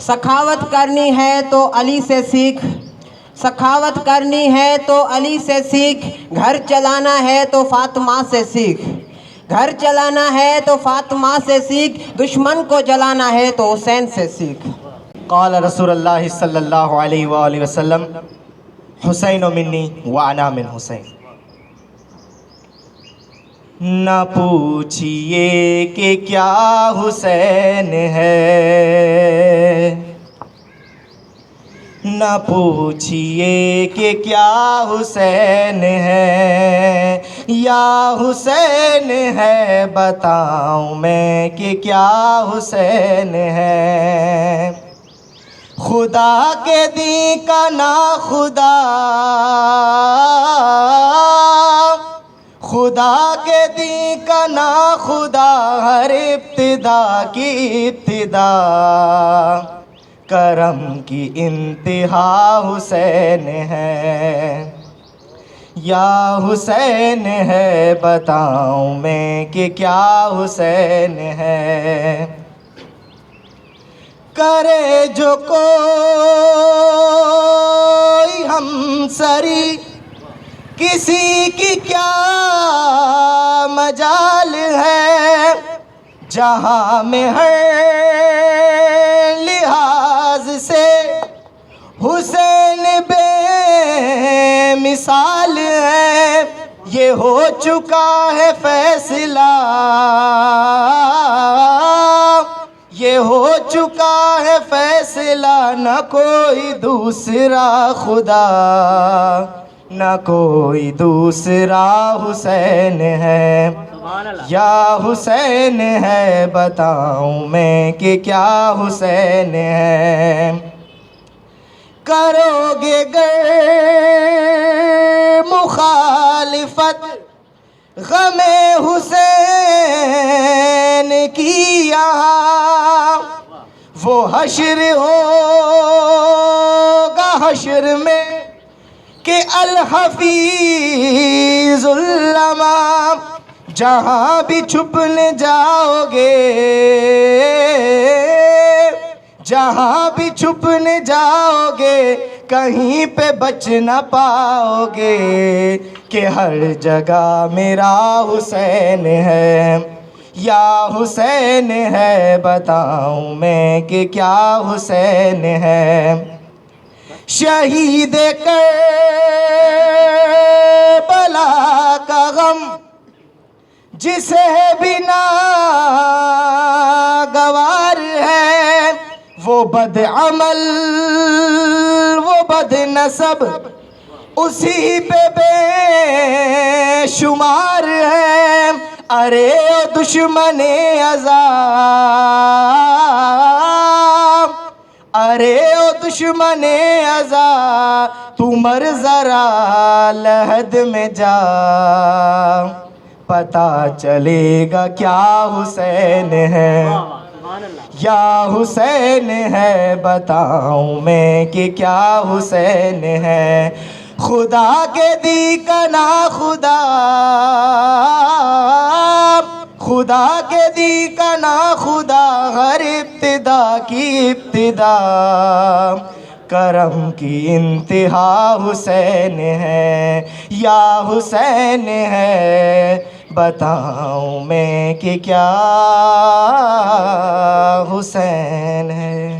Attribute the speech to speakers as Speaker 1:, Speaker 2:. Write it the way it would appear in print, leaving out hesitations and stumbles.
Speaker 1: سخاوت کرنی ہے تو علی سے سیکھ، سخاوت کرنی ہے تو علی سے سیکھ، گھر چلانا ہے تو فاطمہ سے سیکھ، گھر چلانا ہے تو فاطمہ سے سیکھ، دشمن کو جلانا ہے تو حسین سے سیکھ۔
Speaker 2: قال رسول اللہ صلی اللہ علیہ وآلہ وسلم حسین منی وانا من حسین۔ نہ پوچھئے کہ کیا حسین ہے، نہ پوچھئے کہ کیا حسین ہے، یا حسین ہے بتاؤں میں کہ کیا حسین ہے۔ خدا کے دین کا نا خدا، خدا کے دین کا نا خدا، ہر ابتدا کی ابتدا، کرم کی انتہا حسین ہے، یا حسین ہے بتاؤں میں کہ کیا حسین ہے۔ کرے جو کوئی ہمسری کسی کی کیا مجال ہے، جہاں میں ہر لحاظ سے حسین بے مثال ہے۔ یہ ہو چکا ہے فیصلہ، یہ ہو چکا ہے فیصلہ، نہ کوئی دوسرا خدا، نہ کوئی دوسرا حسین ہے، یا حسین ہے بتاؤں میں کہ کیا حسین ہے۔ کرو گے گر مخالفت غم حسین کی یہاں، وہ حشر ہوگا حشر میں کہ الحفیظ الامام، جہاں بھی چھپنے جاؤ گے، جہاں بھی چھپنے جاؤ گے، کہیں پہ بچ نہ پاؤ گے، کہ ہر جگہ میرا حسین ہے، یا حسین ہے بتاؤں میں کہ کیا حسین ہے۔ شہید کربلا کا غم جسے بھی ناگوار ہے، وہ بد عمل وہ بد نسب اسی پہ بے شمار ہے۔ ارے او دشمن عذاب، ارے او دشمن عذاب، تو مر ذرا لحد میں جا، پتہ چلے گا کیا حسین ہے، یا حسین ہے بتاؤں میں کہ کیا حسین ہے۔ خدا کے دین کا نا خدا، خدا کے دین کا نا خدا، ہر ابتدا کی ابتدا، کرم کی انتہا حسین ہے، یا حسین ہے بتاؤں میں کہ کیا حسین ہے۔